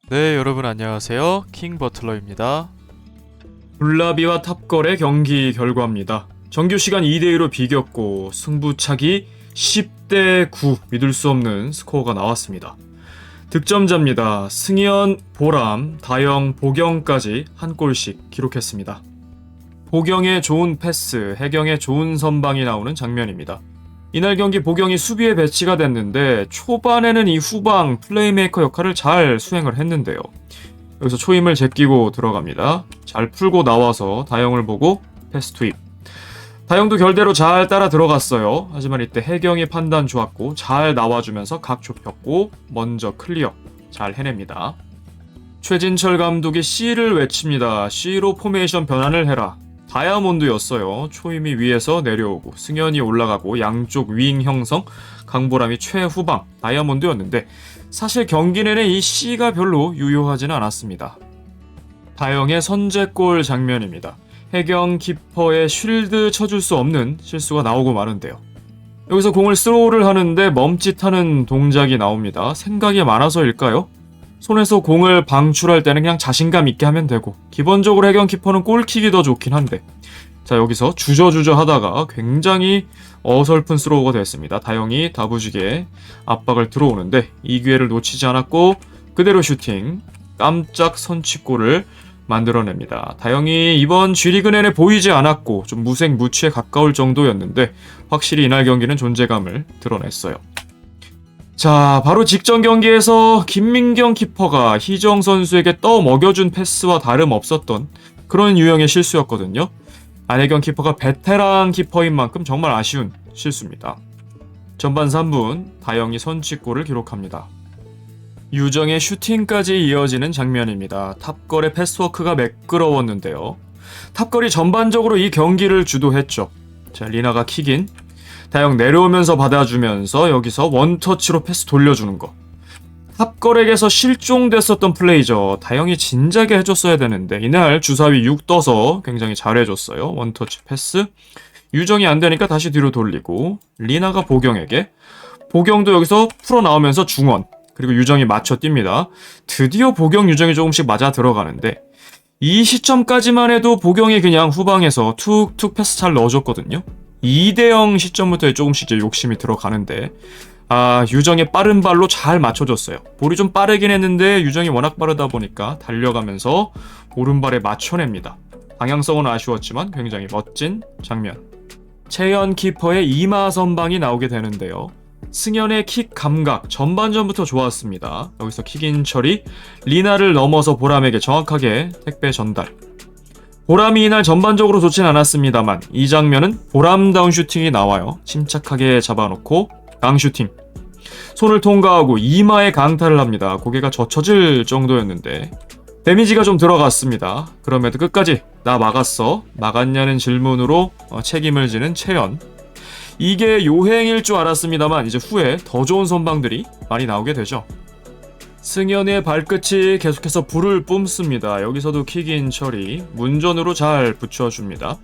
네, 여러분 안녕하세요. 킹 버틀러입니다. 블라비와 탑걸의 경기 결과입니다. 정규 시간 2대2로 비겼고 승부차기 10대9 믿을 수 없는 스코어가 나왔습니다. 득점자입니다. 승현, 보람, 다영, 보경까지 한 골씩 기록했습니다. 보경의 좋은 패스, 해경의 좋은 선방이 나오는 장면입니다. 이날 경기 보경이 수비에 배치가 됐는데 초반에는 이 후방 플레이메이커 역할을 잘 수행을 했는데요. 여기서 초임을 제끼고 들어갑니다. 잘 풀고 나와서 다영을 보고 패스 투입. 다영도 결대로 잘 따라 들어갔어요. 하지만 이때 해경이 판단 좋았고 잘 나와주면서 각 좁혔고 먼저 클리어 잘 해냅니다. 최진철 감독이 C를 외칩니다. C로 포메이션 변환을 해라. 다이아몬드였어요. 초임이 위에서 내려오고 승현이 올라가고 양쪽 윙 형성, 강보람이 최후방 다이아몬드였는데 사실 경기 내내 이 C가 별로 유효하지는 않았습니다. 다영의 선제골 장면입니다. 해경 키퍼의 쉴드 쳐줄 수 없는 실수가 나오고 마는데요. 여기서 공을 스로우를 하는데 멈칫하는 동작이 나옵니다. 생각이 많아서일까요? 손에서 공을 방출할 때는 그냥 자신감 있게 하면 되고 기본적으로 해경 키퍼는 골킥이 더 좋긴 한데 자 여기서 주저주저 하다가 굉장히 어설픈 스로우가 됐습니다. 다영이 다부지게 압박을 들어오는데 이 기회를 놓치지 않았고 그대로 슈팅 깜짝 선취골을 만들어냅니다. 다영이 이번 G리그 내내 보이지 않았고 좀 무색무취에 가까울 정도였는데 확실히 이날 경기는 존재감을 드러냈어요. 자, 바로 직전 경기에서 김민경 키퍼가 희정 선수에게 떠먹여준 패스와 다름없었던 그런 유형의 실수였거든요. 안혜경 키퍼가 베테랑 키퍼인 만큼 정말 아쉬운 실수입니다. 전반 3분 다영이 선취골을 기록합니다. 유정의 슈팅까지 이어지는 장면입니다. 탑걸의 패스워크가 매끄러웠는데요. 탑걸이 전반적으로 이 경기를 주도했죠. 자, 리나가 킥인 다영 내려오면서 받아주면서 여기서 원터치로 패스 돌려주는 거. 탑걸에게서 실종됐었던 플레이죠. 다영이 진작에 해줬어야 되는데 이날 주사위 6 떠서 굉장히 잘해줬어요. 원터치 패스. 유정이 안 되니까 다시 뒤로 돌리고 리나가 보경에게 보경도 여기서 풀어나오면서 중원 그리고 유정이 맞춰 뜁니다. 드디어 보경 유정이 조금씩 맞아 들어가는데 이 시점까지만 해도 보경이 그냥 후방에서 툭툭 패스 잘 넣어줬거든요. 2대0 시점부터 조금씩 이제 욕심이 들어가는데 유정의 빠른 발로 잘 맞춰줬어요. 볼이 좀 빠르긴 했는데 유정이 워낙 빠르다 보니까 달려가면서 오른발에 맞춰냅니다. 방향성은 아쉬웠지만 굉장히 멋진 장면. 채연 키퍼의 이마 선방이 나오게 되는데요. 승현의 킥 감각 전반전부터 좋았습니다. 여기서 킥인 처리 리나를 넘어서 보람에게 정확하게 택배 전달. 보람이 이날 전반적으로 좋진 않았습니다만 이 장면은 보람다운 슈팅이 나와요. 침착하게 잡아놓고 강슈팅. 손을 통과하고 이마에 강타를 합니다. 고개가 젖혀질 정도였는데 데미지가 좀 들어갔습니다. 그럼에도 끝까지 나 막았어. 막았냐는 질문으로 책임을 지는 채연. 이게 요행일 줄 알았습니다만 이제 후에 더 좋은 선방들이 많이 나오게 되죠. 승현의 발끝이 계속해서 불을 뿜습니다. 여기서도 킥인 처리, 문전으로 잘 붙여줍니다.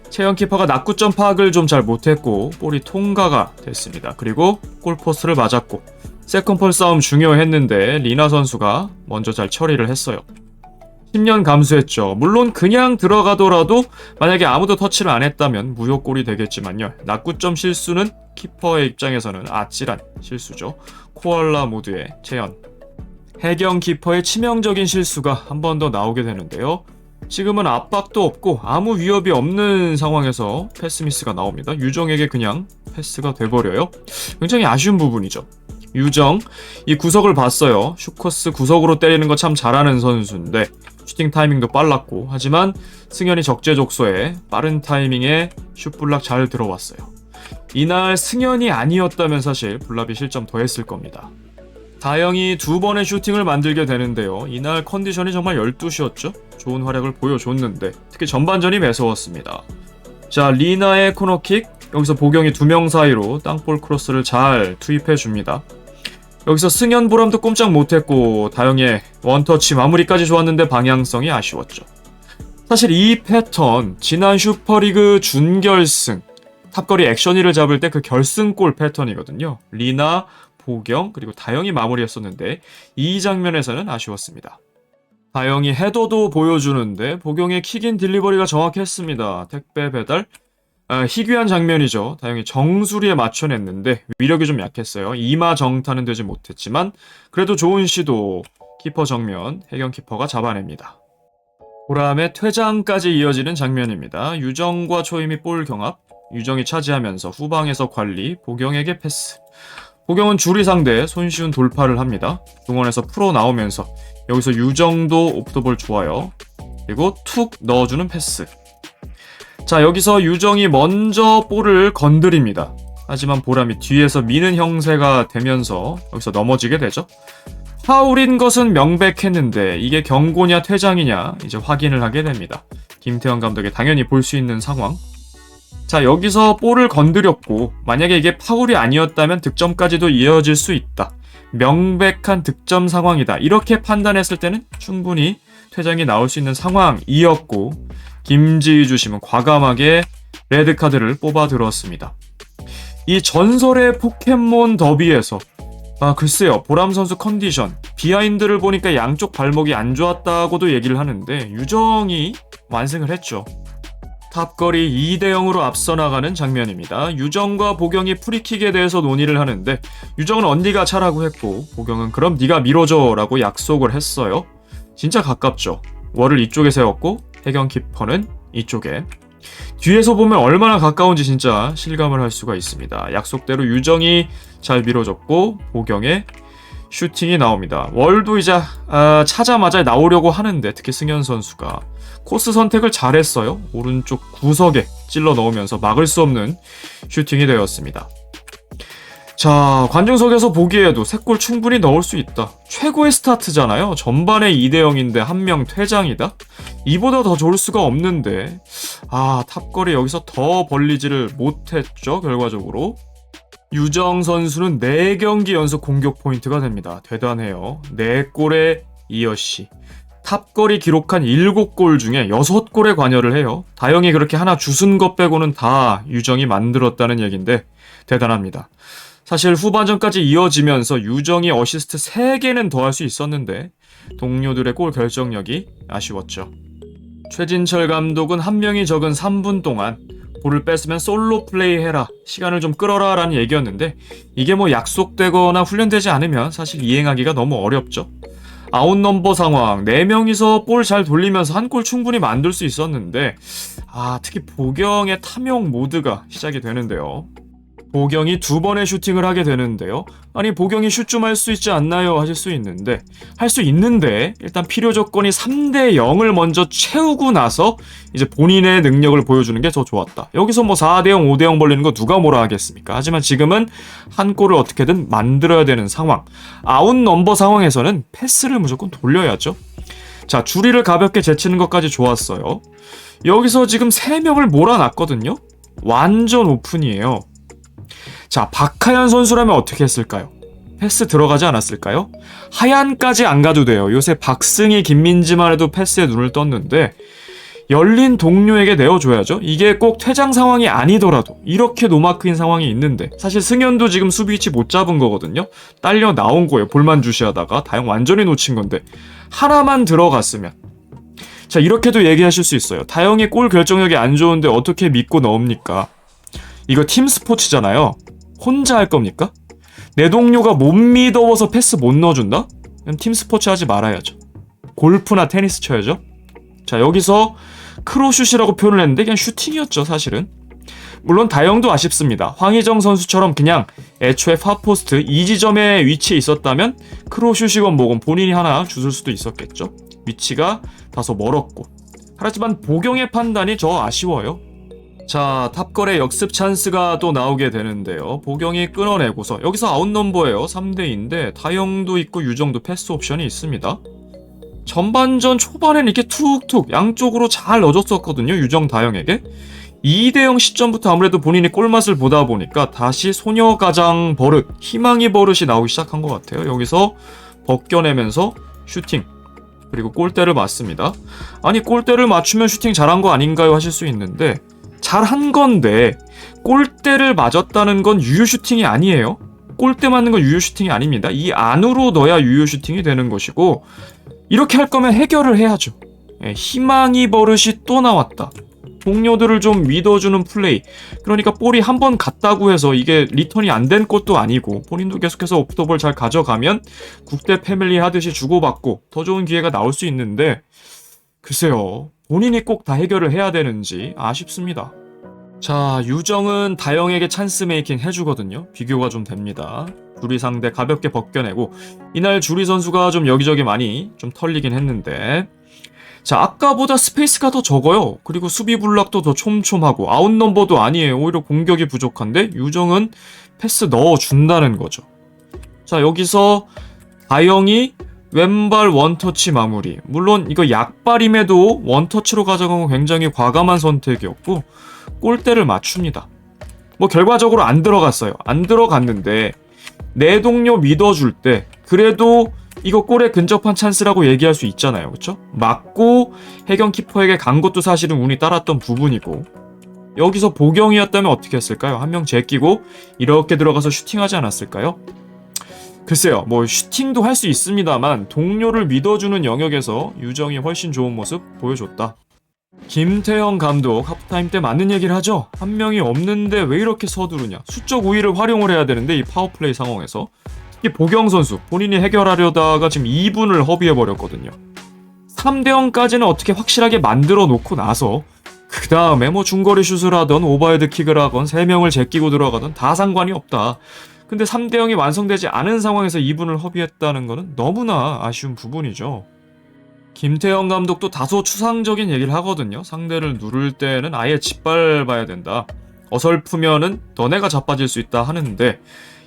채연 키퍼가 낙구점 파악을 좀 잘 못했고 볼이 통과가 됐습니다. 그리고 골포스트를 맞았고 세컨폴 싸움 중요했는데 리나 선수가 먼저 잘 처리를 했어요. 10년 감수했죠. 물론 그냥 들어가더라도 만약에 아무도 터치를 안 했다면 무효골이 되겠지만요. 낙구점 실수는 키퍼의 입장에서는 아찔한 실수죠. 코알라 모드의 채연. 해경 키퍼의 치명적인 실수가 한 번 더 나오게 되는데요. 지금은 압박도 없고 아무 위협이 없는 상황에서 패스 미스가 나옵니다. 유정에게 그냥 패스가 돼버려요. 굉장히 아쉬운 부분이죠. 유정, 이 구석을 봤어요. 슈커스 구석으로 때리는 거 참 잘하는 선수인데 슈팅 타이밍도 빨랐고 하지만 승현이 적재적소에 빠른 타이밍에 슛블락 잘 들어왔어요. 이날 승현이 아니었다면 사실 블랍이 실점 더 했을 겁니다. 다영이 2번의 슈팅을 만들게 되는데요. 이날 컨디션이 정말 12시였죠. 좋은 활약을 보여줬는데 특히 전반전이 매서웠습니다. 자, 리나의 코너킥. 여기서 보경이 2명 사이로 땅볼 크로스를 잘 투입해줍니다. 여기서 승현 보람도 꼼짝 못했고 다영의 원터치 마무리까지 좋았는데 방향성이 아쉬웠죠. 사실 이 패턴 지난 슈퍼리그 준결승 탑걸이 액션이를 잡을 때 그 결승골 패턴이거든요. 리나, 보경 그리고 다영이 마무리했었는데 이 장면에서는 아쉬웠습니다. 다영이 헤더도 보여주는데 보경의 킥인 딜리버리가 정확했습니다. 택배 배달 희귀한 장면이죠. 다영이 정수리에 맞춰냈는데 위력이 좀 약했어요. 이마 정타는 되지 못했지만 그래도 좋은 시도. 키퍼 정면 해경 키퍼가 잡아냅니다. 보람의 퇴장까지 이어지는 장면입니다. 유정과 초임이 볼 경합. 유정이 차지하면서 후방에서 관리, 보경에게 패스. 보경은 줄이 상대 손쉬운 돌파를 합니다. 중원에서 풀어 나오면서 여기서 유정도 오프더볼 좋아요. 그리고 툭 넣어주는 패스. 자, 여기서 유정이 먼저 볼을 건드립니다. 하지만 보람이 뒤에서 미는 형세가 되면서 여기서 넘어지게 되죠. 파울인 것은 명백했는데 이게 경고냐 퇴장이냐 이제 확인을 하게 됩니다. 김태형 감독이 당연히 볼 수 있는 상황. 자, 여기서 볼을 건드렸고 만약에 이게 파울이 아니었다면 득점까지도 이어질 수 있다. 명백한 득점 상황이다. 이렇게 판단했을 때는 충분히 퇴장이 나올 수 있는 상황이었고 김지희 주심은 과감하게 레드카드를 뽑아 들었습니다. 이 전설의 포켓몬 더비에서 글쎄요, 보람 선수 컨디션, 비하인드를 보니까 양쪽 발목이 안 좋았다고도 얘기를 하는데 유정이 완승을 했죠. 탑걸이 2대0으로 앞서 나가는 장면입니다. 유정과 보경이 프리킥에 대해서 논의를 하는데 유정은 언니가 차라고 했고 보경은 그럼 네가 밀어줘 라고 약속을 했어요. 진짜 가깝죠. 월을 이쪽에 세웠고 해경 키퍼는 이쪽에. 뒤에서 보면 얼마나 가까운지 진짜 실감을 할 수가 있습니다. 약속대로 유정이 잘 밀어줬고 보경의 슈팅이 나옵니다. 월도 이제 차자마자 나오려고 하는데 특히 승현 선수가 코스 선택을 잘했어요. 오른쪽 구석에 찔러 넣으면서 막을 수 없는 슈팅이 되었습니다. 자, 관중석에서 보기에도 3골 충분히 넣을 수 있다. 최고의 스타트잖아요. 전반에 2대0인데 한 명 퇴장이다? 이보다 더 좋을 수가 없는데 탑걸이 여기서 더 벌리지를 못했죠. 결과적으로 유정 선수는 4경기 연속 공격 포인트가 됩니다. 대단해요. 4골에 이어시 탑걸이 기록한 7골 중에 6골에 관여를 해요. 다영이 그렇게 하나 주순 것 빼고는 다 유정이 만들었다는 얘긴데 대단합니다. 사실 후반전까지 이어지면서 유정이 어시스트 3개는 더 할 수 있었는데 동료들의 골 결정력이 아쉬웠죠. 최진철 감독은 한 명이 적은 3분 동안 볼을 뺐으면 솔로 플레이 해라, 시간을 좀 끌어라 라는 얘기였는데 이게 뭐 약속되거나 훈련되지 않으면 사실 이행하기가 너무 어렵죠. 아웃 넘버 상황 4명이서 볼 잘 돌리면서 한 골 충분히 만들 수 있었는데 특히 보경의 탐욕 모드가 시작이 되는데요. 보경이 2번의 슈팅을 하게 되는데요. 아니 보경이 슛 좀 할 수 있지 않나요? 하실 수 있는데 할 수 있는데 일단 필요 조건이 3대0을 먼저 채우고 나서 이제 본인의 능력을 보여주는 게 더 좋았다. 여기서 뭐 4대0, 5대0 벌리는 거 누가 뭐라 하겠습니까? 하지만 지금은 한 골을 어떻게든 만들어야 되는 상황. 아웃 넘버 상황에서는 패스를 무조건 돌려야죠. 자, 주리를 가볍게 제치는 것까지 좋았어요. 여기서 지금 3명을 몰아놨거든요. 완전 오픈이에요. 자, 박하연 선수라면 어떻게 했을까요? 패스 들어가지 않았을까요? 하얀까지 안 가도 돼요. 요새 박승희, 김민지만 해도 패스에 눈을 떴는데 열린 동료에게 내어줘야죠. 이게 꼭 퇴장 상황이 아니더라도 이렇게 노마크인 상황이 있는데 사실 승현도 지금 수비 위치 못 잡은 거거든요. 딸려 나온 거예요. 볼만 주시하다가 다영 완전히 놓친 건데 하나만 들어갔으면. 자, 이렇게도 얘기하실 수 있어요. 다영이 골 결정력이 안 좋은데 어떻게 믿고 넣습니까? 이거 팀 스포츠잖아요. 혼자 할 겁니까? 내 동료가 못 믿어서 패스 못 넣어준다? 그럼 팀 스포츠 하지 말아야죠. 골프나 테니스 쳐야죠. 자, 여기서 크로슛이라고 표현을 했는데 그냥 슈팅이었죠, 사실은. 물론 다영도 아쉽습니다. 황희정 선수처럼 그냥 애초에 파포스트 이 지점에 위치해 있었다면 크로슛이건 뭐건 본인이 하나 주술 수도 있었겠죠. 위치가 다소 멀었고. 하지만 보경의 판단이 저 아쉬워요. 자, 탑걸의 역습 찬스가 또 나오게 되는데요. 보경이 끊어내고서 여기서 아웃넘버예요. 3대인데 다영도 있고 유정도 패스 옵션이 있습니다. 전반전 초반에는 이렇게 툭툭 양쪽으로 잘 넣어줬었거든요. 유정 다영에게. 2대0 시점부터 아무래도 본인이 골맛을 보다 보니까 다시 소녀가장 버릇, 희망의 버릇이 나오기 시작한 것 같아요. 여기서 벗겨내면서 슈팅. 그리고 골대를 맞습니다. 아니 골대를 맞추면 슈팅 잘한 거 아닌가요? 하실 수 있는데 잘한 건데 골대를 맞았다는 건 유효 슈팅이 아니에요. 골대 맞는 건 유효 슈팅이 아닙니다. 이 안으로 넣어야 유효 슈팅이 되는 것이고, 이렇게 할 거면 해결을 해야죠. 희망이 버릇이 또 나왔다. 동료들을 좀 믿어주는 플레이. 그러니까 볼이 한 번 갔다고 해서 이게 리턴이 안 된 것도 아니고, 본인도 계속해서 오프더볼 잘 가져가면 국대 패밀리 하듯이 주고받고 더 좋은 기회가 나올 수 있는데, 글쎄요, 본인이 꼭 다 해결을 해야 되는지 아쉽습니다. 자, 유정은 다영에게 찬스 메이킹 해주거든요. 비교가 좀 됩니다. 주리 상대 가볍게 벗겨내고, 이날 주리 선수가 좀 여기저기 많이 좀 털리긴 했는데, 자, 아까보다 스페이스가 더 적어요. 그리고 수비 블락도 더 촘촘하고, 아웃 넘버도 아니에요. 오히려 공격이 부족한데 유정은 패스 넣어준다는 거죠. 자, 여기서 다영이 왼발 원터치 마무리. 물론 이거 약발임에도 원터치로 가져간 건 굉장히 과감한 선택이었고, 골대를 맞춥니다. 뭐 결과적으로 안 들어갔어요. 안 들어갔는데 내 동료 믿어줄 때 그래도 이거 골에 근접한 찬스라고 얘기할 수 있잖아요. 그쵸? 맞고 해경 키퍼에게 간 것도 사실은 운이 따랐던 부분이고, 여기서 보경이었다면 어떻게 했을까요? 한 명 제끼고 이렇게 들어가서 슈팅하지 않았을까요? 글쎄요, 뭐 슈팅도 할 수 있습니다만 동료를 믿어주는 영역에서 유정이 훨씬 좋은 모습 보여줬다. 김태형 감독 하프타임 때 맞는 얘기를 하죠. 한 명이 없는데 왜 이렇게 서두르냐. 수적 우위를 활용을 해야 되는데 이 파워플레이 상황에서 특히 보경 선수 본인이 해결하려다가 지금 2분을 허비해버렸거든요. 3대0까지는 어떻게 확실하게 만들어 놓고 나서 그 다음에 뭐 중거리 슛을 하던 오버헤드 킥을 하건 3명을 제끼고 들어가던 다 상관이 없다. 근데 3대0이 완성되지 않은 상황에서 2분을 허비했다는 것은 너무나 아쉬운 부분이죠. 김태형 감독도 다소 추상적인 얘기를 하거든요. 상대를 누를 때는 아예 짓밟아야 된다. 어설프면은 너네가 자빠질 수 있다 하는데,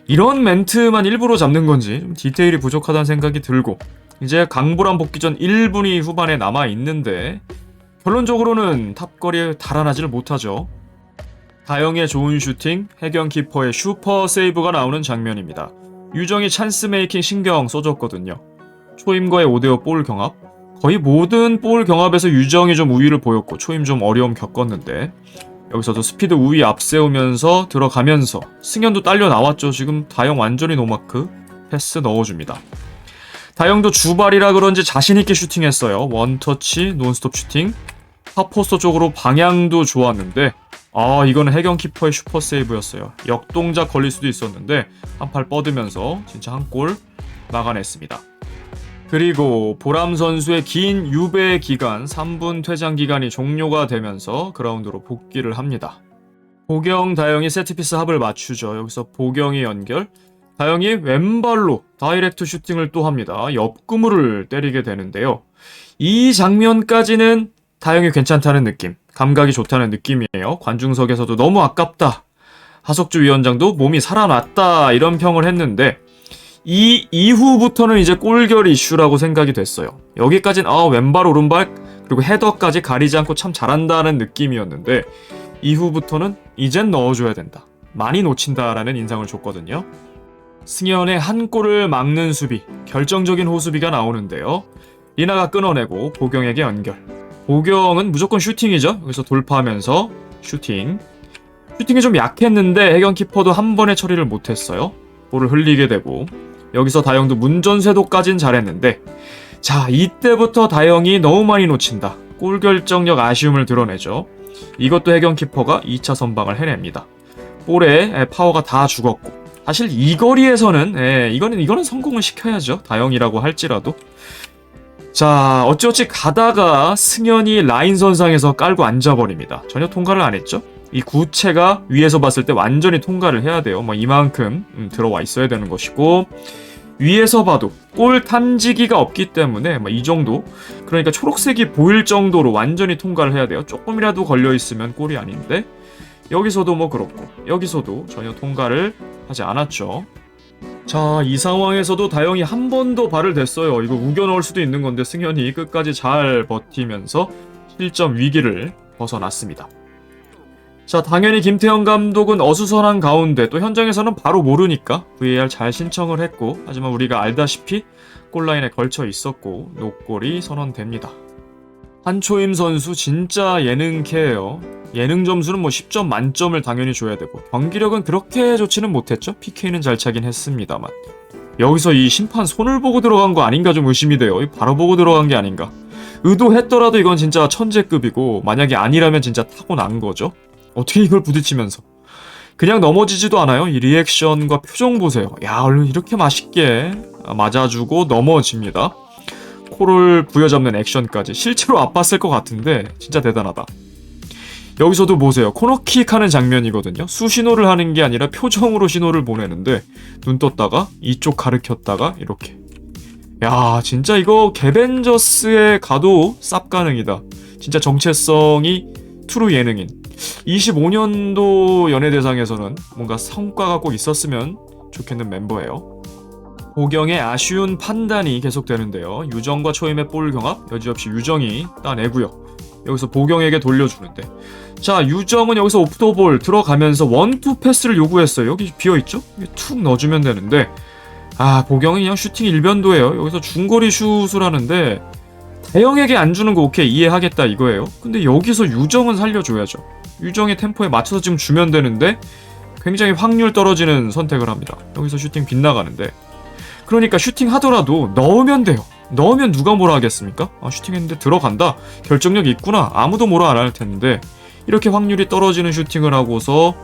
이런 멘트만 일부러 잡는 건지 좀 디테일이 부족하다는 생각이 들고, 이제 강보람 복귀 전 1분이 후반에 남아있는데 결론적으로는 탑거리에 달아나지를 못하죠. 다영의 좋은 슈팅, 해경 키퍼의 슈퍼 세이브가 나오는 장면입니다. 유정이 찬스 메이킹 신경 써줬거든요. 초임과의 5대5 볼 경합, 거의 모든 볼 경합에서 유정이 좀 우위를 보였고 초임 좀 어려움 겪었는데, 여기서도 스피드 우위 앞세우면서 들어가면서 승현도 딸려 나왔죠. 지금 다영 완전히 노마크, 패스 넣어줍니다. 다영도 주발이라 그런지 자신있게 슈팅했어요. 원터치 논스톱 슈팅, 탑포스터 쪽으로 방향도 좋았는데, 이거는 해경 키퍼의 슈퍼 세이브였어요. 역동작 걸릴 수도 있었는데 한 팔 뻗으면서 진짜 한 골 막아냈습니다. 그리고 보람 선수의 긴 유배 기간, 3분 퇴장 기간이 종료가 되면서 그라운드로 복귀를 합니다. 보경, 다영이 세트피스 합을 맞추죠. 여기서 보경이 연결, 다영이 왼발로 다이렉트 슈팅을 또 합니다. 옆구무를 때리게 되는데요. 이 장면까지는 다영이 괜찮다는 느낌, 감각이 좋다는 느낌이에요. 관중석에서도 너무 아깝다, 하석주 위원장도 몸이 살아났다 이런 평을 했는데, 이 이후부터는 이제 골결 이슈라고 생각이 됐어요. 여기까진 왼발 오른발 그리고 헤더까지 가리지 않고 참 잘한다는 느낌이었는데, 이후부터는 이젠 넣어줘야 된다, 많이 놓친다라는 인상을 줬거든요. 승현의 한 골을 막는 수비, 결정적인 호수비가 나오는데요. 리나가 끊어내고 보경에게 연결. 보경은 무조건 슈팅이죠. 여기서 돌파하면서 슈팅이 좀 약했는데 해경 키퍼도 한 번에 처리를 못했어요. 볼을 흘리게 되고, 여기서 다영도 문전쇄도까진 잘했는데, 자, 이때부터 다영이 너무 많이 놓친다, 골 결정력 아쉬움을 드러내죠. 이것도 해경 키퍼가 2차 선방을 해냅니다. 볼에 파워가 다 죽었고, 사실 이 거리에서는 이거는 성공을 시켜야죠. 다영이라고 할지라도. 자, 어찌어찌 가다가 승현이 라인 선상에서 깔고 앉아버립니다. 전혀 통과를 안 했죠. 이 구체가 위에서 봤을 때 완전히 통과를 해야 돼요. 뭐 이만큼 들어와 있어야 되는 것이고, 위에서 봐도 골 탐지기가 없기 때문에 이 정도, 그러니까 초록색이 보일 정도로 완전히 통과를 해야 돼요. 조금이라도 걸려있으면 골이 아닌데, 여기서도 뭐 그렇고 여기서도 전혀 통과를 하지 않았죠. 자, 이 상황에서도 다영이 한 번 더 발을 댔어요. 이거 우겨 넣을 수도 있는 건데 승현이 끝까지 잘 버티면서 실점 위기를 벗어났습니다. 자, 당연히 김태형 감독은 어수선한 가운데 또 현장에서는 바로 모르니까 VAR 잘 신청을 했고, 하지만 우리가 알다시피 골라인에 걸쳐 있었고 노골이 선언됩니다. 한초임 선수 진짜 예능캐예요. 예능 점수는 뭐 10점 만점을 당연히 줘야 되고 경기력은 그렇게 좋지는 못했죠. PK는 잘 차긴 했습니다만 여기서 이 심판 손을 보고 들어간 거 아닌가 좀 의심이 돼요. 바로 보고 들어간 게 아닌가. 의도했더라도 이건 진짜 천재급이고 만약에 아니라면 진짜 타고난 거죠. 어떻게 이걸 부딪히면서 그냥 넘어지지도 않아요. 이 리액션과 표정 보세요. 야, 얼른 이렇게 맛있게 맞아주고 넘어집니다. 코를 부여잡는 액션까지 실제로 아팠을 것 같은데 진짜 대단하다. 여기서도 보세요. 코너킥 하는 장면이거든요. 수신호를 하는 게 아니라 표정으로 신호를 보내는데 눈 떴다가 이쪽 가르켰다가 이렇게. 야, 진짜 이거 개벤저스에 가도 쌉 가능이다. 진짜 정체성이 트루 예능인. 25년도 연예대상에서는 뭔가 성과가 꼭 있었으면 좋겠는 멤버예요. 보경의 아쉬운 판단이 계속되는데요. 유정과 초임의 볼 경합, 여지없이 유정이 따내고요. 여기서 보경에게 돌려주는데, 자, 유정은 여기서 오프 더 볼 들어가면서 원투 패스를 요구했어요. 여기 비어있죠? 툭 넣어주면 되는데, 아, 보경은 그냥 슈팅 일변도예요. 여기서 중거리 슛을 하는데 다영에게 안 주는 거 오케이, 이해하겠다 이거예요. 근데 여기서 유정은 살려줘야죠. 유정의 템포에 맞춰서 지금 주면 되는데 굉장히 확률 떨어지는 선택을 합니다. 여기서 슈팅 빗나가는데, 그러니까 슈팅 하더라도 넣으면 돼요. 넣으면 누가 뭐라 하겠습니까? 아, 슈팅했는데 들어간다. 결정력 있구나. 아무도 뭐라 안 할 텐데 이렇게 확률이 떨어지는 슈팅을 하고서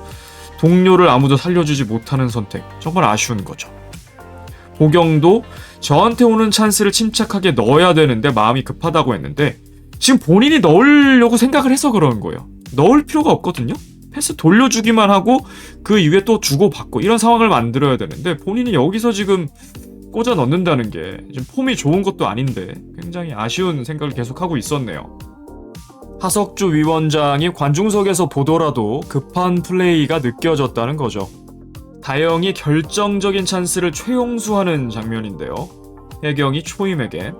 동료를 아무도 살려주지 못하는 선택. 정말 아쉬운 거죠. 보경도 저한테 오는 찬스를 침착하게 넣어야 되는데 마음이 급하다고 했는데 지금 본인이 넣으려고 생각을 해서 그런 거예요. 넣을 필요가 없거든요. 패스 돌려주기만 하고 그 이후에 또 주고받고 이런 상황을 만들어야 되는데 본인이 여기서 지금 꽂아 넣는다는 게 지금 폼이 좋은 것도 아닌데 굉장히 아쉬운 생각을 계속하고 있었네요. 하석주 위원장이 관중석에서 보더라도 급한 플레이가 느껴졌다는 거죠. 다영이 결정적인 찬스를 최용수하는 장면인데요. 혜경이 초임에게,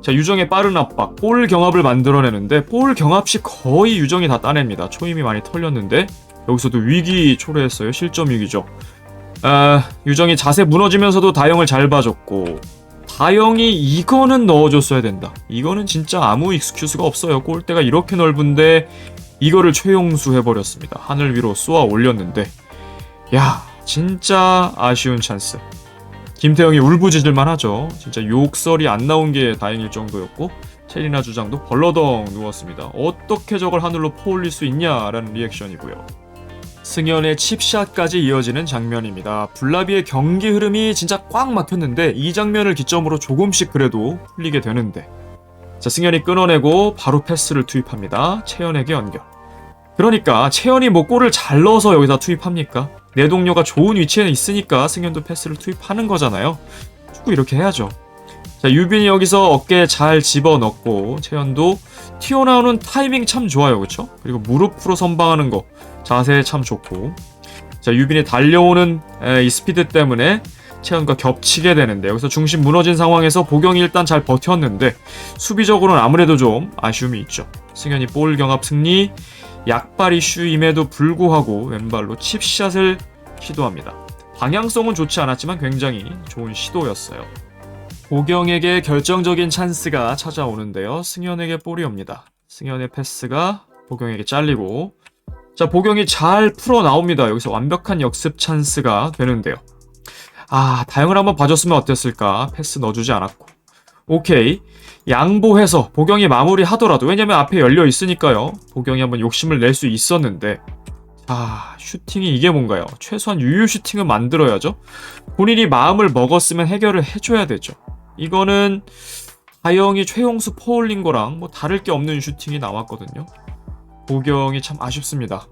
자, 유정의 빠른 압박, 볼 경합을 만들어내는데 볼 경합 시 거의 유정이 다 따냅니다. 초임이 많이 털렸는데 여기서도 위기 초래했어요. 실점 위기죠. 유정이 자세 무너지면서도 다영을 잘 봐줬고, 다영이 이거는 넣어줬어야 된다. 이거는 진짜 아무 익스큐스가 없어요. 골대가 이렇게 넓은데 이거를 최용수 해버렸습니다. 하늘 위로 쏘아 올렸는데, 야, 진짜 아쉬운 찬스. 김태형이 울부짖을만 하죠. 진짜 욕설이 안 나온 게 다행일 정도였고, 체리나 주장도 벌러덩 누웠습니다. 어떻게 저걸 하늘로 퍼올릴 수 있냐라는 리액션이고요. 승현의 칩샷까지 이어지는 장면입니다. 블라비의 경기 흐름이 진짜 꽉 막혔는데 이 장면을 기점으로 조금씩 그래도 풀리게 되는데, 자, 승현이 끊어내고 바로 패스를 투입합니다. 채연에게 연결. 그러니까 채연이 뭐 골을 잘 넣어서 여기다 투입합니까? 내 동료가 좋은 위치에 있으니까 승현도 패스를 투입하는 거잖아요. 축구 이렇게 해야죠. 자, 유빈이 여기서 어깨에 잘 집어넣고 채연도 튀어나오는 타이밍 참 좋아요. 그쵸? 그리고 무릎으로 선방하는 거 자세 참 좋고, 자, 유빈이 달려오는 이 스피드 때문에 채연과 겹치게 되는데 여기서 중심 무너진 상황에서 보경이 일단 잘 버텼는데 수비적으로는 아무래도 좀 아쉬움이 있죠. 승현이 볼 경합 승리, 약발 이슈임에도 불구하고 왼발로 칩샷을 시도합니다. 방향성은 좋지 않았지만 굉장히 좋은 시도였어요. 보경에게 결정적인 찬스가 찾아오는데요. 승현에게 볼이 옵니다. 승현의 패스가 보경에게 잘리고, 자, 보경이 잘 풀어 나옵니다. 여기서 완벽한 역습 찬스가 되는데요. 아, 다영을 한번 봐줬으면 어땠을까? 패스 넣어주지 않았고. 오케이. 양보해서 보경이 마무리하더라도, 왜냐면 앞에 열려 있으니까요. 보경이 한번 욕심을 낼 수 있었는데, 아, 슈팅이 이게 뭔가요? 최소한 유유 슈팅은 만들어야죠. 본인이 마음을 먹었으면 해결을 해줘야 되죠. 이거는 다영이 최용수 퍼올린 거랑 뭐 다를 게 없는 슈팅이 나왔거든요. 보경이 참 아쉽습니다.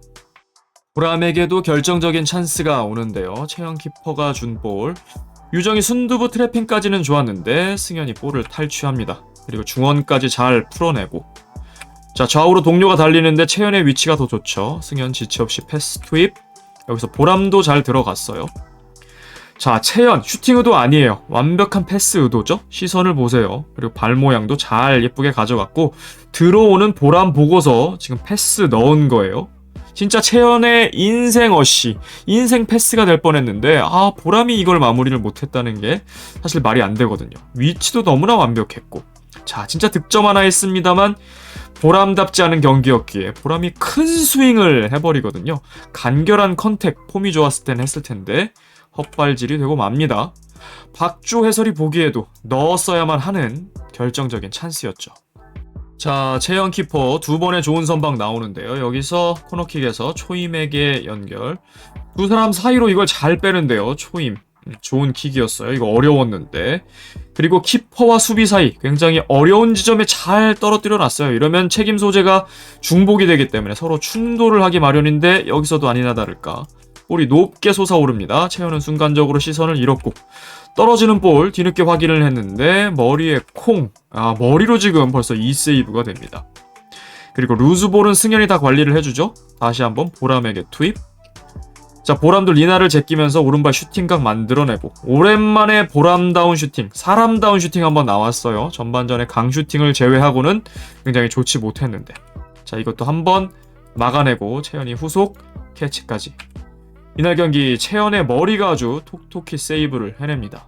보람에게도 결정적인 찬스가 오는데요. 채영 키퍼가 준 볼. 유정이 순두부 트래핑까지는 좋았는데 승현이 볼을 탈취합니다. 그리고 중원까지 잘 풀어내고, 자, 좌우로 동료가 달리는데 채연의 위치가 더 좋죠. 승현 지체 없이 패스 투입. 여기서 보람도 잘 들어갔어요. 자, 채연 슈팅 의도 아니에요. 완벽한 패스 의도죠. 시선을 보세요. 그리고 발 모양도 잘 예쁘게 가져갔고, 들어오는 보람 보고서 지금 패스 넣은 거예요. 진짜 채연의 인생 어시, 인생 패스가 될 뻔했는데, 아, 보람이 이걸 마무리를 못했다는 게 사실 말이 안 되거든요. 위치도 너무나 완벽했고, 자, 진짜 득점 하나 했습니다만 보람답지 않은 경기였기에 보람이 큰 스윙을 해버리거든요. 간결한 컨택, 폼이 좋았을 땐 했을 텐데 헛발질이 되고 맙니다. 박주 해설이 보기에도 넣었어야만 하는 결정적인 찬스였죠. 자, 채영 키퍼 두 번의 좋은 선방 나오는데요. 여기서 코너킥에서 초임에게 연결. 두 사람 사이로 이걸 잘 빼는데요. 초임. 좋은 킥이었어요. 이거 어려웠는데. 그리고 키퍼와 수비 사이 굉장히 어려운 지점에 잘 떨어뜨려 놨어요. 이러면 책임 소재가 중복이 되기 때문에 서로 충돌을 하기 마련인데 여기서도 아니나 다를까. 볼이 높게 솟아오릅니다. 채영은 순간적으로 시선을 잃었고 떨어지는 볼 뒤늦게 확인을 했는데 머리에 콩. 머리로 지금 벌써 2세이브가 됩니다. 그리고 루즈볼은 승현이 다 관리를 해주죠. 다시 한번 보람에게 투입. 자, 보람도 리나를 제끼면서 오른발 슈팅각 만들어내고 오랜만에 보람다운 슈팅, 사람다운 슈팅 한번 나왔어요. 전반전에 강 슈팅을 제외하고는 굉장히 좋지 못했는데 자, 이것도 한번 막아내고 채연이 후속 캐치까지. 이날 경기 채연의 머리가 아주 톡톡히 세이브를 해냅니다.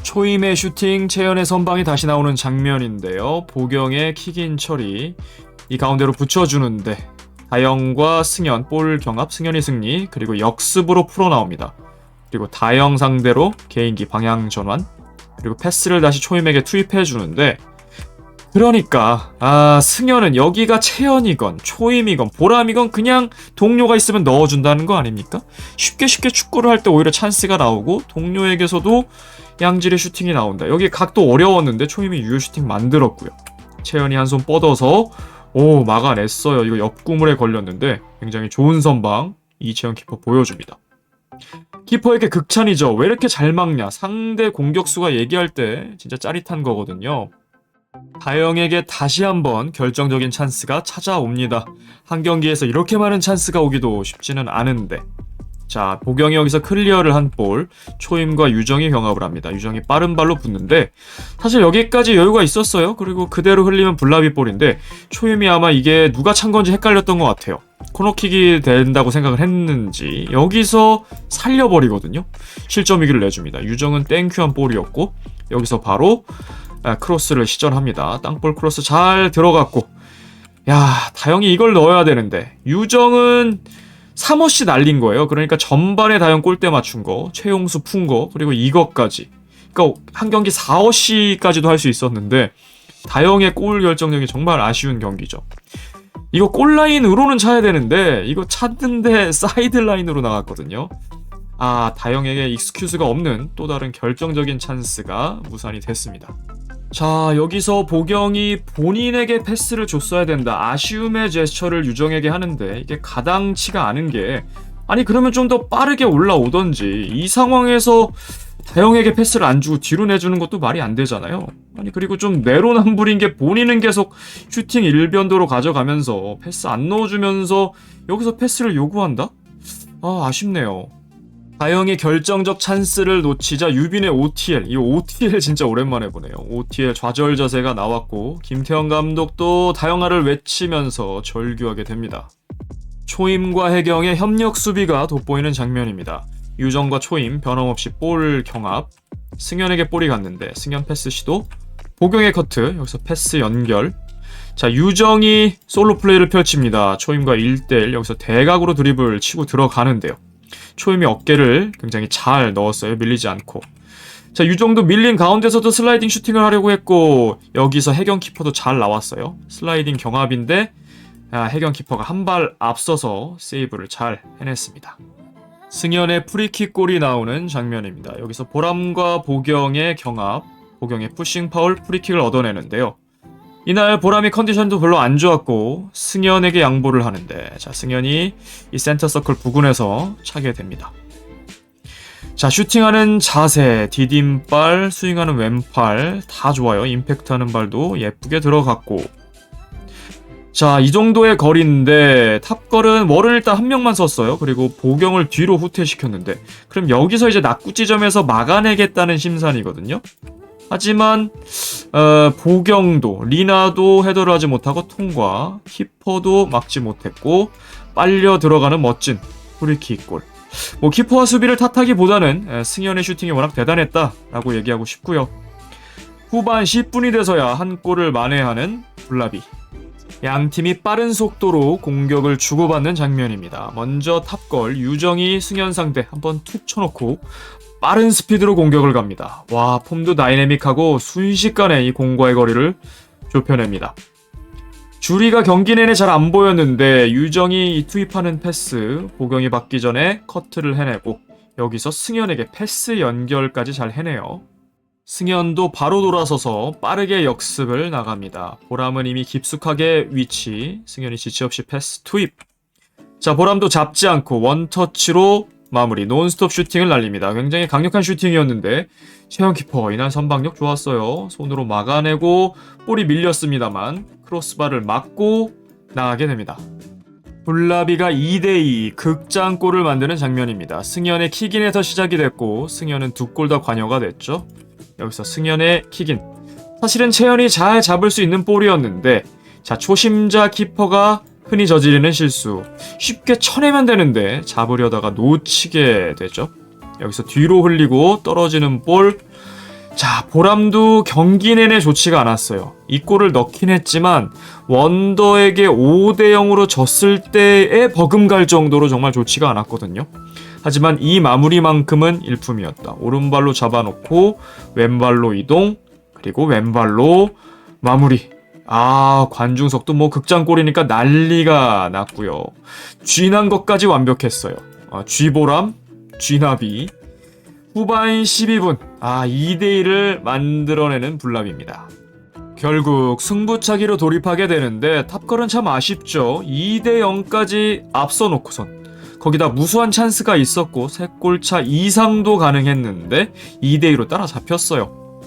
초임의 슈팅, 채연의 선방이 다시 나오는 장면인데요. 보경의 킥인 처리, 이 가운데로 붙여주는데 다영과 승현, 볼 경합, 승현이 승리, 그리고 역습으로 풀어나옵니다. 그리고 다영 상대로 개인기 방향 전환, 그리고 패스를 다시 초임에게 투입해주는데 그러니까 승현은 여기가 채연이건 초임이건 보람이건 그냥 동료가 있으면 넣어준다는 거 아닙니까? 쉽게 축구를 할 때 오히려 찬스가 나오고 동료에게서도 양질의 슈팅이 나온다. 여기 각도 어려웠는데 초임이 유효 슈팅 만들었고요. 채연이 한 손 뻗어서 막아냈어요. 이거 옆구물에 걸렸는데 굉장히 좋은 선방 이채연 키퍼 보여줍니다. 키퍼에게 극찬이죠. 왜 이렇게 잘 막냐. 상대 공격수가 얘기할 때 진짜 짜릿한 거거든요. 다영에게 다시 한번 결정적인 찬스가 찾아옵니다. 한 경기에서 이렇게 많은 찬스가 오기도 쉽지는 않은데 자, 보경이 여기서 클리어를 한 볼, 초임과 유정이 경합을 합니다. 유정이 빠른 발로 붙는데 사실 여기까지 여유가 있었어요. 그리고 그대로 흘리면 블라비 볼인데 초임이 아마 이게 누가 찬 건지 헷갈렸던 것 같아요. 코너킥이 된다고 생각을 했는지 여기서 살려버리거든요. 실점위기를 내줍니다. 유정은 땡큐한 볼이었고 여기서 바로 크로스를 시전합니다. 땅볼 크로스 잘 들어갔고 다영이 이걸 넣어야 되는데 유정은 3어시 날린 거예요. 그러니까 전반에 다영 골대 맞춘 거, 최용수 푼 거, 그리고 이것까지. 그러니까 한 경기 4어시까지도 할 수 있었는데 다영의 골 결정력이 정말 아쉬운 경기죠. 이거 골라인으로는 차야 되는데 이거 찾는데 사이드라인으로 나갔거든요. 다영에게 익스큐즈가 없는 또 다른 결정적인 찬스가 무산이 됐습니다. 자, 여기서 보경이 본인에게 패스를 줬어야 된다. 아쉬움의 제스처를 유정에게 하는데 이게 가당치가 않은 게 그러면 좀 더 빠르게 올라오던지 이 상황에서 다영에게 패스를 안 주고 뒤로 내주는 것도 말이 안 되잖아요. 그리고 좀 내로남불인 게 본인은 계속 슈팅 일변도로 가져가면서 패스 안 넣어주면서 여기서 패스를 요구한다? 아쉽네요. 다영이 결정적 찬스를 놓치자 유빈의 OTL, 이 OTL 진짜 오랜만에 보네요. OTL 좌절자세가 나왔고 김태형 감독도 다영아를 외치면서 절규하게 됩니다. 초임과 혜경의 협력 수비가 돋보이는 장면입니다. 유정과 초임 변함없이 볼 경합, 승현에게 볼이 갔는데 승현 패스 시도, 보경의 커트, 여기서 패스 연결. 자, 유정이 솔로 플레이를 펼칩니다. 초임과 1대1 여기서 대각으로 드리블 치고 들어가는데요. 초임이 어깨를 굉장히 잘 넣었어요. 밀리지 않고. 자, 유정도 밀린 가운데서도 슬라이딩 슈팅을 하려고 했고 여기서 혜경 키퍼도 잘 나왔어요. 슬라이딩 경합인데 혜경 키퍼가 한 발 앞서서 세이브를 잘 해냈습니다. 승현의 프리킥 골이 나오는 장면입니다. 여기서 보람과 보경의 경합, 보경의 푸싱 파울 프리킥을 얻어내는데요. 이날 보람이 컨디션도 별로 안 좋았고 승현에게 양보를 하는데 자, 승현이 이 센터 서클 부근에서 차게 됩니다. 자, 슈팅하는 자세, 디딤발, 스윙하는 왼팔 다 좋아요. 임팩트하는 발도 예쁘게 들어갔고 자, 이 정도의 거리인데 탑걸은 월은 일단 한 명만 썼어요. 그리고 보경을 뒤로 후퇴시켰는데 그럼 여기서 이제 낙구 지점에서 막아내겠다는 심산이거든요. 하지만 보경도 리나도 헤더를 하지 못하고 통과, 키퍼도 막지 못했고 빨려 들어가는 멋진 프리킥 골. 키퍼와 수비를 탓하기보다는 승현의 슈팅이 워낙 대단했다라고 얘기하고 싶고요. 후반 10분이 돼서야 한 골을 만회하는 블라비. 양팀이 빠른 속도로 공격을 주고받는 장면입니다. 먼저 탑걸 유정이 승현 상대 한번 툭 쳐놓고 빠른 스피드로 공격을 갑니다. 와, 폼도 다이내믹하고 순식간에 이 공과의 거리를 좁혀냅니다. 주리가 경기 내내 잘 안 보였는데 유정이 투입하는 패스 보경이 받기 전에 커트를 해내고 여기서 승현에게 패스 연결까지 잘 해내요. 승현도 바로 돌아서서 빠르게 역습을 나갑니다. 보람은 이미 깊숙하게 위치, 승현이 지체 없이 패스 투입. 자, 보람도 잡지 않고 원터치로 마무리, 논스톱 슈팅을 날립니다. 굉장히 강력한 슈팅이었는데 최영 키퍼 이날 선방력 좋았어요. 손으로 막아내고 볼이 밀렸습니다만 크로스바를 맞고 나가게 됩니다. 불나비가 2대2 극장골을 만드는 장면입니다. 승현의 킥인에서 시작이 됐고 승현은 2골 다 관여가 됐죠. 여기서 승현의 킥인. 사실은 채연이 잘 잡을 수 있는 볼이었는데 자, 초심자 키퍼가 흔히 저지르는 실수. 쉽게 쳐내면 되는데 잡으려다가 놓치게 되죠. 여기서 뒤로 흘리고 떨어지는 볼. 자, 보람도 경기 내내 좋지가 않았어요. 이 골을 넣긴 했지만 원더에게 5대0으로 졌을 때에 버금갈 정도로 정말 좋지가 않았거든요. 하지만 이 마무리만큼은 일품이었다. 오른발로 잡아놓고 왼발로 이동, 그리고 왼발로 마무리. 아, 관중석도 뭐 극장골이니까 난리가 났고요. 쥐난 것까지 완벽했어요. 쥐보람, 쥐나비. 후반 12분, 2대1을 만들어내는 불납입니다. 결국 승부차기로 돌입하게 되는데 탑걸은 참 아쉽죠. 2대0까지 앞서 놓고선 거기다 무수한 찬스가 있었고 3골차 이상도 가능했는데 2대2로 따라잡혔어요.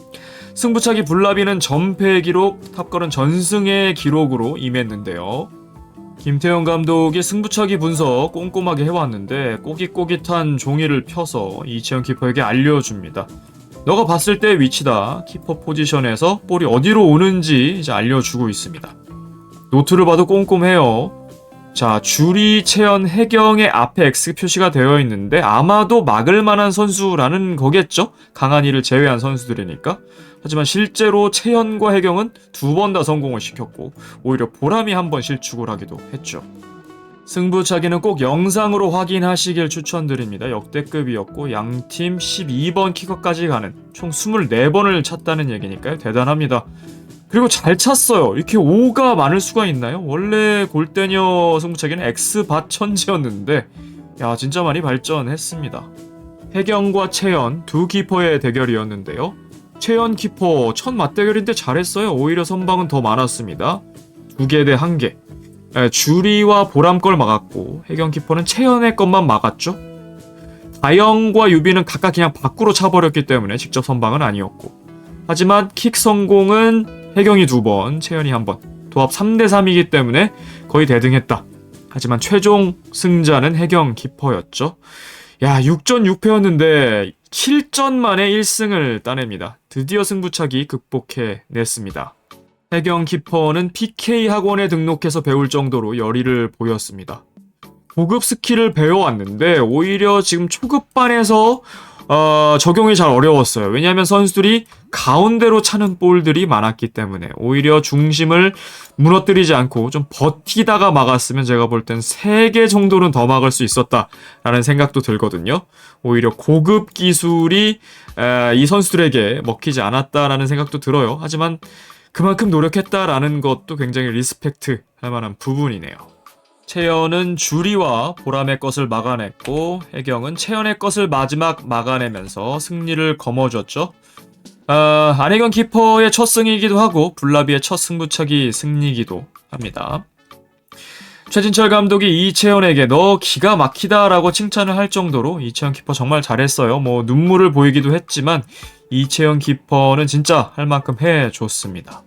승부차기 불나비는 전패의 기록, 탑걸은 전승의 기록으로 임했는데요. 김태형 감독이 승부차기 분석 꼼꼼하게 해왔는데 꼬깃꼬깃한 종이를 펴서 이채영 키퍼에게 알려줍니다. 너가 봤을 때 위치다. 키퍼 포지션에서 볼이 어디로 오는지 이제 알려주고 있습니다. 노트를 봐도 꼼꼼해요. 자, 주리, 채연, 혜경의 앞에 X 표시가 되어 있는데 아마도 막을 만한 선수라는 거겠죠? 강한이를 제외한 선수들이니까. 하지만 실제로 채연과 혜경은 2번 다 성공을 시켰고 오히려 보람이 한 번 실축을 하기도 했죠. 승부차기는 꼭 영상으로 확인하시길 추천드립니다. 역대급이었고 양팀 12번 킥업까지 가는 총 24번을 찼다는 얘기니까요. 대단합니다. 그리고 잘 찼어요. 이렇게 5가 많을 수가 있나요? 원래 골대녀 승부차기는 X밭 천지였는데 야, 진짜 많이 발전했습니다. 혜경과 채연 두 키퍼의 대결이었는데요. 채연 키퍼 첫 맞대결인데 잘했어요. 오히려 선방은 더 많았습니다. 2개 대 1개. 주리와 보람 걸 막았고 혜경 키퍼는 채연의 것만 막았죠. 다영과 유비는 각각 그냥 밖으로 차버렸기 때문에 직접 선방은 아니었고 하지만 킥 성공은 혜경이 2번, 채연이 1번. 도합 3대 3이기 때문에 거의 대등했다. 하지만 최종 승자는 혜경 키퍼였죠. 야, 6전 6패였는데 7전 만에 1승을 따냅니다. 드디어 승부차기 극복해냈습니다. 혜경 키퍼는 PK 학원에 등록해서 배울 정도로 열의를 보였습니다. 고급 스킬을 배워왔는데 오히려 지금 초급반에서 적용이 잘 어려웠어요. 왜냐하면 선수들이 가운데로 차는 볼들이 많았기 때문에 오히려 중심을 무너뜨리지 않고 좀 버티다가 막았으면 제가 볼 땐 3개 정도는 더 막을 수 있었다라는 생각도 들거든요. 오히려 고급 기술이 이 선수들에게 먹히지 않았다라는 생각도 들어요. 하지만 그만큼 노력했다라는 것도 굉장히 리스펙트 할 만한 부분이네요. 채연은 주리와 보람의 것을 막아냈고 혜경은 채연의 것을 마지막 막아내면서 승리를 거머쥐었죠. 안혜경 키퍼의 첫 승이기도 하고 불나비의 첫 승부차기 승리이기도 합니다. 최진철 감독이 이채연에게 너 기가 막히다라고 칭찬을 할 정도로 이채연 키퍼 정말 잘했어요. 뭐 눈물을 보이기도 했지만 이채연 키퍼는 진짜 할 만큼 해줬습니다.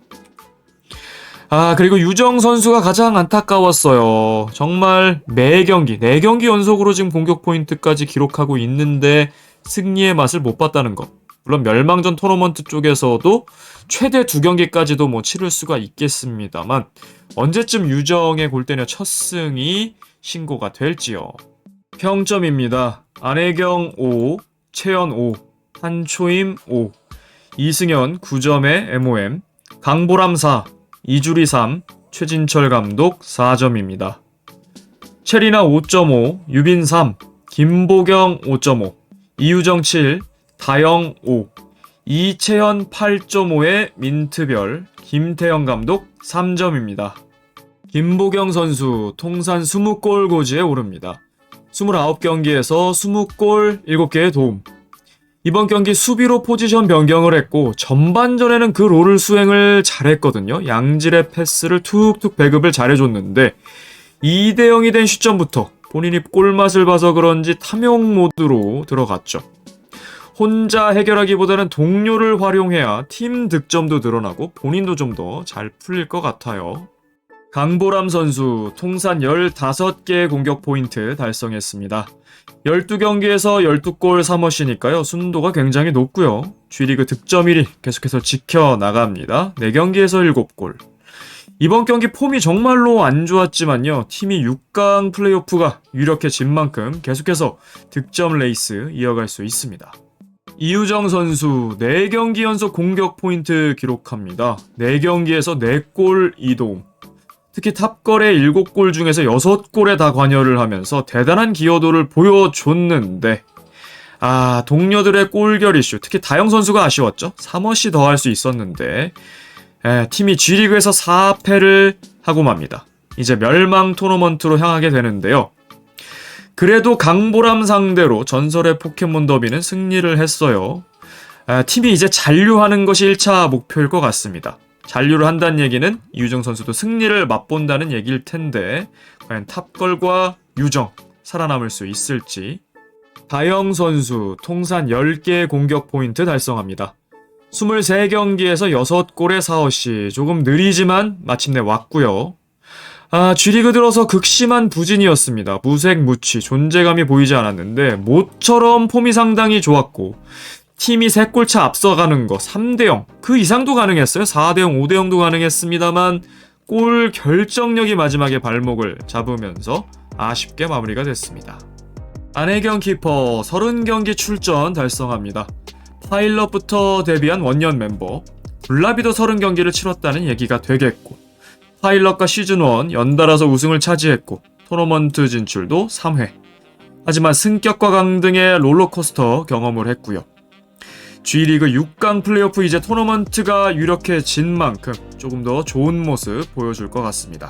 그리고 유정 선수가 가장 안타까웠어요. 정말 매 경기, 4경기 연속으로 지금 공격 포인트까지 기록하고 있는데 승리의 맛을 못 봤다는 것. 물론 멸망전 토너먼트 쪽에서도 최대 2경기까지도 뭐 치를 수가 있겠습니다만 언제쯤 유정의 골대녀 첫 승이 신고가 될지요. 평점입니다. 안혜경 5, 채연 5, 한초임 5, 이승현 9점의 MOM, 강보람 4, 이주리 3, 최진철 감독 4점입니다. 체리나 5.5, 유빈 3, 김보경 5.5, 이유정 7, 다영 5, 이채현 8.5의 민트별, 김태형 감독 3점입니다. 김보경 선수 통산 20골 고지에 오릅니다. 29경기에서 20골 7개의 도움. 이번 경기 수비로 포지션 변경을 했고 전반전에는 그 롤을 수행을 잘했거든요. 양질의 패스를 툭툭 배급을 잘해줬는데 2대0이 된 시점부터 본인이 꿀맛을 봐서 그런지 탐욕 모드로 들어갔죠. 혼자 해결하기보다는 동료를 활용해야 팀 득점도 늘어나고 본인도 좀 더 잘 풀릴 것 같아요. 강보람 선수 통산 15개의 공격 포인트 달성했습니다. 12경기에서 12골 3어시니까요. 순도가 굉장히 높고요. G리그 득점 1위 계속해서 지켜나갑니다. 4경기에서 7골. 이번 경기 폼이 정말로 안 좋았지만요. 팀이 6강 플레이오프가 유력해진 만큼 계속해서 득점 레이스 이어갈 수 있습니다. 이유정 선수 4경기 연속 공격 포인트 기록합니다. 4경기에서 4골 2도움. 특히 탑걸의 7골 중에서 6골에 다 관여를 하면서 대단한 기여도를 보여줬는데 동료들의 골결 이슈, 특히 다영 선수가 아쉬웠죠. 3어시 더 할 수 있었는데 팀이 G리그에서 4패를 하고 맙니다. 이제 멸망 토너먼트로 향하게 되는데요. 그래도 강보람 상대로 전설의 포켓몬 더비는 승리를 했어요. 팀이 이제 잔류하는 것이 1차 목표일 것 같습니다. 잔류를 한다는 얘기는 이유정 선수도 승리를 맛본다는 얘기일 텐데 과연 탑걸과 유정 살아남을 수 있을지. 다영 선수 통산 10개의 공격 포인트 달성합니다. 23경기에서 6골에 4어시, 조금 느리지만 마침내 왔고요. G리그 들어서 극심한 부진이었습니다. 무색 무취, 존재감이 보이지 않았는데 모처럼 폼이 상당히 좋았고 팀이 3골차 앞서가는 거 3대0, 그 이상도 가능했어요. 4대0, 5대0도 가능했습니다만 골 결정력이 마지막에 발목을 잡으면서 아쉽게 마무리가 됐습니다. 안혜경 키퍼 30경기 출전 달성합니다. 파일럿부터 데뷔한 원년 멤버, 블라비도 30경기를 치렀다는 얘기가 되겠고 파일럿과 시즌1 연달아서 우승을 차지했고 토너먼트 진출도 3회. 하지만 승격과 강등의 롤러코스터 경험을 했고요. G리그 6강 플레이오프 이제 토너먼트가 유력해진 만큼 조금 더 좋은 모습 보여줄 것 같습니다.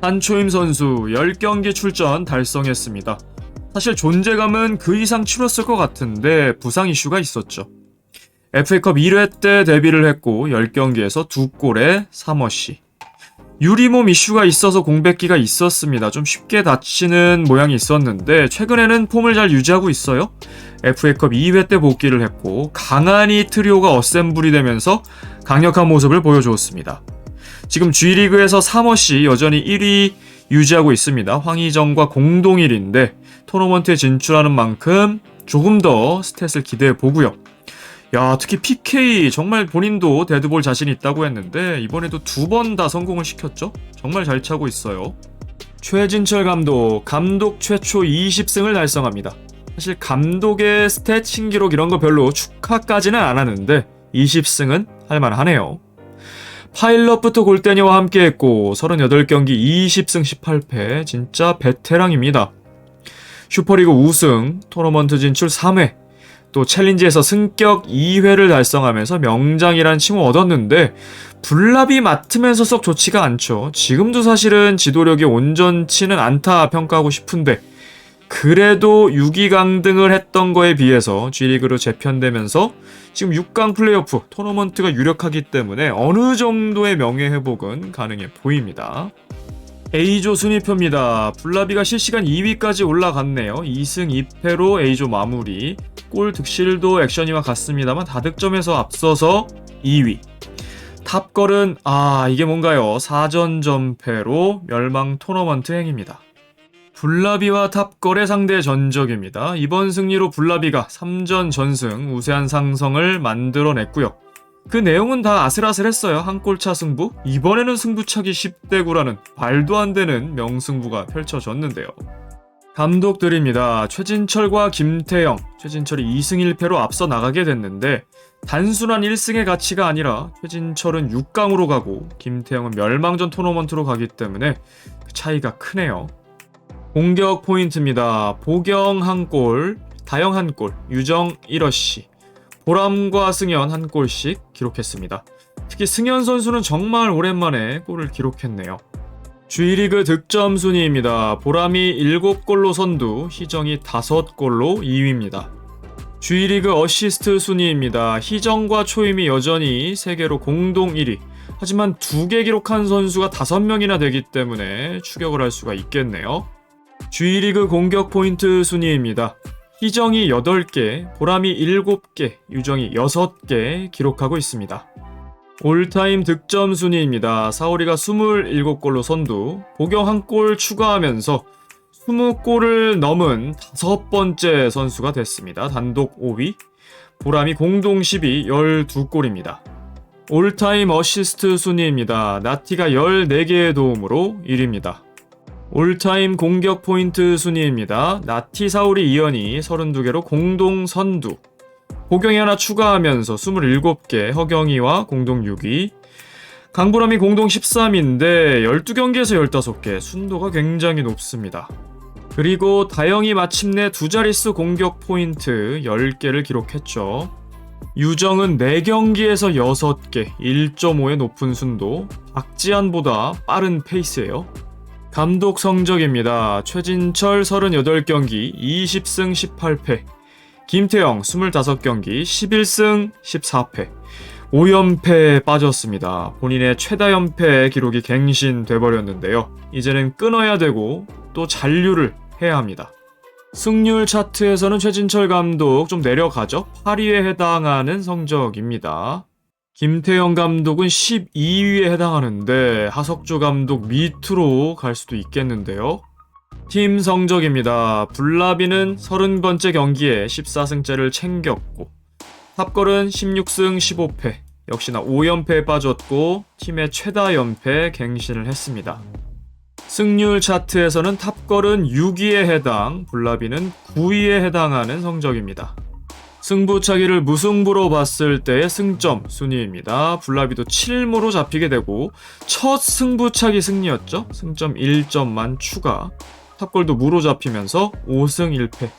한초임 선수 10경기 출전 달성했습니다. 사실 존재감은 그 이상 치렀을 것 같은데 부상 이슈가 있었죠. FA컵 1회 때 데뷔를 했고 10경기에서 2골에 3어시. 유리몸 이슈가 있어서 공백기가 있었습니다. 좀 쉽게 다치는 모양이 있었는데 최근에는 폼을 잘 유지하고 있어요. FA컵 2회 때 복귀를 했고 강한이 트리오가 어셈블이 되면서 강력한 모습을 보여주었습니다. 지금 G리그에서 3어시 여전히 1위 유지하고 있습니다. 황희정과 공동 1위인데 토너먼트에 진출하는 만큼 조금 더 스탯을 기대해 보고요. 특히 PK 정말 본인도 데드볼 자신이 있다고 했는데 이번에도 2번 다 성공을 시켰죠? 정말 잘 차고 있어요. 최진철 감독 최초 20승을 달성합니다. 사실 감독의 스탯 신기록 이런 거 별로 축하까지는 안 하는데 20승은 할만하네요. 파일럿부터 골대녀와 함께했고 38경기 20승 18패, 진짜 베테랑입니다. 슈퍼리그 우승, 토너먼트 진출 3회, 또 챌린지에서 승격 2회를 달성하면서 명장이란 칭호 얻었는데 블랍이 맡으면서 썩 좋지가 않죠. 지금도 사실은 지도력이 온전치는 않다 평가하고 싶은데 그래도 6위 강등을 했던 거에 비해서 G리그로 재편되면서 지금 6강 플레이오프 토너먼트가 유력하기 때문에 어느 정도의 명예회복은 가능해 보입니다. A조 순위표입니다. 블라비가 실시간 2위까지 올라갔네요. 2승 2패로 A조 마무리. 골 득실도 액션이와 같습니다만 다득점에서 앞서서 2위. 탑걸은 이게 뭔가요? 4전 전패로 멸망 토너먼트 행입니다. 블라비와 탑걸의 상대 전적입니다. 이번 승리로 블라비가 3전 전승 우세한 상성을 만들어냈고요. 그 내용은 다 아슬아슬했어요. 한 골차 승부. 이번에는 승부차기 10대9라는 말도 안 되는 명승부가 펼쳐졌는데요. 감독들입니다. 최진철과 김태형. 최진철이 2승 1패로 앞서 나가게 됐는데 단순한 1승의 가치가 아니라 최진철은 6강으로 가고 김태형은 멸망전 토너먼트로 가기 때문에 그 차이가 크네요. 공격 포인트입니다. 보경 1골, 다영 1골, 유정 1어시, 보람과 승현 1골씩 기록했습니다. 특히 승현 선수는 정말 오랜만에 골을 기록했네요. G리그 득점 순위입니다. 보람이 7골로 선두, 희정이 5골로 2위입니다. G리그 어시스트 순위입니다. 희정과 초임이 여전히 3개로 공동 1위. 하지만 2개 기록한 선수가 5명이나 되기 때문에 추격을 할 수가 있겠네요. G리그 공격 포인트 순위입니다. 희정이 8개, 보람이 7개, 유정이 6개 기록하고 있습니다. 올타임 득점 순위입니다. 사오리가 27골로 선두, 보경 1골 추가하면서 20골을 넘은 5번째 선수가 됐습니다. 단독 5위, 보람이 공동 10위 12골입니다. 올타임 어시스트 순위입니다. 나티가 14개의 도움으로 1위입니다. 올타임 공격 포인트 순위입니다. 나티, 사오리, 이현이 32개로 공동 선두, 보경이 하나 추가하면서 27개, 허경이와 공동 6위, 강보람이 공동 13인데 12경기에서 15개, 순도가 굉장히 높습니다. 그리고 다영이 마침내 두 자릿수 공격 포인트 10개를 기록했죠. 유정은 4경기에서 6개, 1.5의 높은 순도, 박지한보다 빠른 페이스예요. 감독 성적입니다. 최진철 38경기 20승 18패, 김태형 25경기 11승 14패, 5연패에 빠졌습니다. 본인의 최다 연패 기록이 갱신돼 버렸는데요. 이제는 끊어야 되고 또 잔류를 해야 합니다. 승률 차트에서는 최진철 감독 좀 내려가죠. 8위에 해당하는 성적입니다. 김태형 감독은 12위에 해당하는데 하석주 감독 밑으로 갈 수도 있겠는데요. 팀 성적입니다. 블라비는 30번째 경기에 14승째를 챙겼고, 탑걸은 16승 15패, 역시나 5연패에 빠졌고 팀의 최다 연패 갱신을 했습니다. 승률 차트에서는 탑걸은 6위에 해당, 블라비는 9위에 해당하는 성적입니다. 승부차기를 무승부로 봤을 때의 승점 순위입니다. 블라비도 7무로 잡히게 되고 첫 승부차기 승리였죠. 승점 1점만 추가. 탑걸도 무로 잡히면서 5승 1패.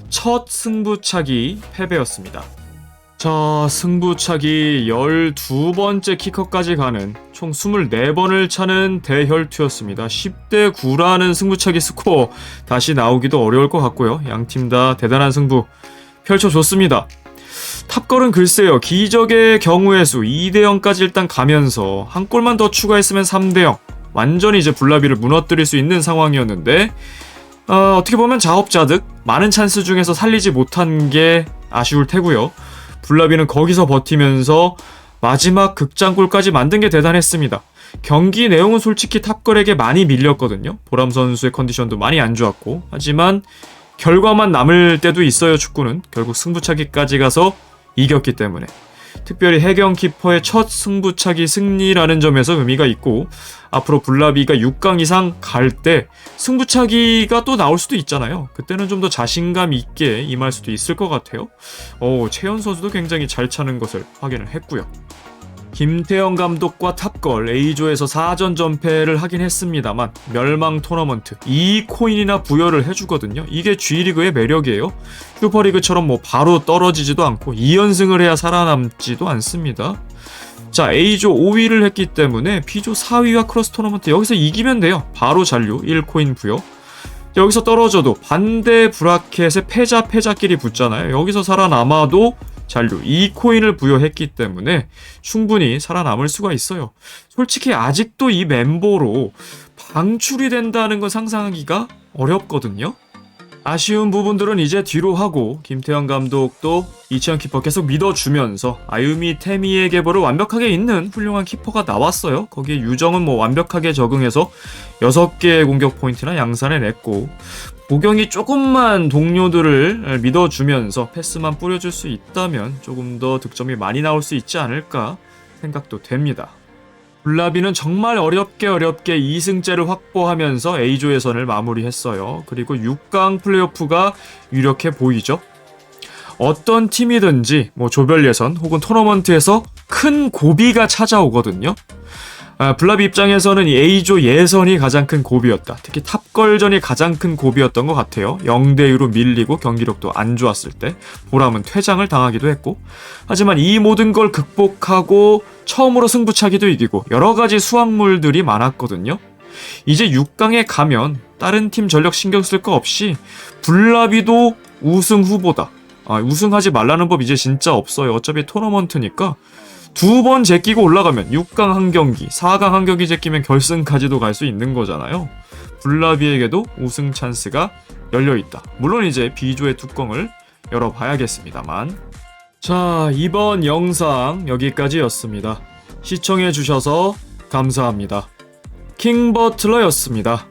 첫 승부차기 패배였습니다. 자, 승부차기 12번째 키커까지 가는 총 24번을 차는 대혈투였습니다. 10대 9라는 승부차기 스코어 다시 나오기도 어려울 것 같고요. 양팀 다 대단한 승부 펼쳐줬습니다. 탑걸은 글쎄요, 기적의 경우의 수 2대0까지 일단 가면서 한 골만 더 추가했으면 3대0, 완전히 이제 블라비를 무너뜨릴 수 있는 상황이었는데 어떻게 보면 자업자득 많은 찬스 중에서 살리지 못한 게 아쉬울 테고요. 블라비는 거기서 버티면서 마지막 극장골까지 만든 게 대단했습니다. 경기 내용은 솔직히 탑걸에게 많이 밀렸거든요. 보람 선수의 컨디션도 많이 안 좋았고, 하지만 결과만 남을 때도 있어요. 축구는 결국 승부차기까지 가서 이겼기 때문에, 특별히 해경 키퍼의 첫 승부차기 승리라는 점에서 의미가 있고, 앞으로 블라비가 6강 이상 갈 때 승부차기가 또 나올 수도 있잖아요. 그때는 좀 더 자신감 있게 임할 수도 있을 것 같아요. 최현 선수도 굉장히 잘 차는 것을 확인을 했고요. 김태형 감독과 탑걸 A조에서 4전 전패를 하긴 했습니다만 멸망 토너먼트 2코인이나 부여를 해주거든요. 이게 G리그의 매력이에요. 슈퍼리그처럼 바로 떨어지지도 않고 2연승을 해야 살아남지도 않습니다. 자, A조 5위를 했기 때문에 B조 4위와 크로스 토너먼트 여기서 이기면 돼요. 바로 잔류 1코인 부여. 여기서 떨어져도 반대 브라켓에 패자끼리 붙잖아요. 여기서 살아남아도 잔류 2코인을 부여했기 때문에 충분히 살아남을 수가 있어요. 솔직히 아직도 이 멤버로 방출이 된다는 건 상상하기가 어렵거든요. 아쉬운 부분들은 이제 뒤로 하고 김태형 감독도 이치현 키퍼 계속 믿어주면서 아유미, 태미의 계보를 완벽하게 잇는 훌륭한 키퍼가 나왔어요. 거기에 유정은 완벽하게 적응해서 6개의 공격 포인트나 양산해냈고, 보경이 조금만 동료들을 믿어주면서 패스만 뿌려줄 수 있다면 조금 더 득점이 많이 나올 수 있지 않을까 생각도 됩니다. 블라비는 정말 어렵게 2승째를 확보하면서 A조 예선을 마무리했어요. 그리고 6강 플레이오프가 유력해 보이죠. 어떤 팀이든지 뭐 조별 예선 혹은 토너먼트에서 큰 고비가 찾아오거든요. 블라비 입장에서는 이 A조 예선이 가장 큰 고비였다. 특히 탑걸전이 가장 큰 고비였던 것 같아요. 0대2로 밀리고 경기력도 안 좋았을 때 보람은 퇴장을 당하기도 했고, 하지만 이 모든 걸 극복하고 처음으로 승부차기도 이기고 여러 가지 수확물들이 많았거든요. 이제 6강에 가면 다른 팀 전력 신경 쓸 거 없이 블라비도 우승 후보다. 우승하지 말라는 법 이제 진짜 없어요. 어차피 토너먼트니까 2번 제끼고 올라가면 6강 한 경기, 4강 한 경기 제끼면 결승까지도 갈 수 있는 거잖아요. 블라비에게도 우승 찬스가 열려있다. 물론 이제 B조의 뚜껑을 열어봐야겠습니다만. 자, 이번 영상 여기까지였습니다. 시청해주셔서 감사합니다. 킹버틀러였습니다.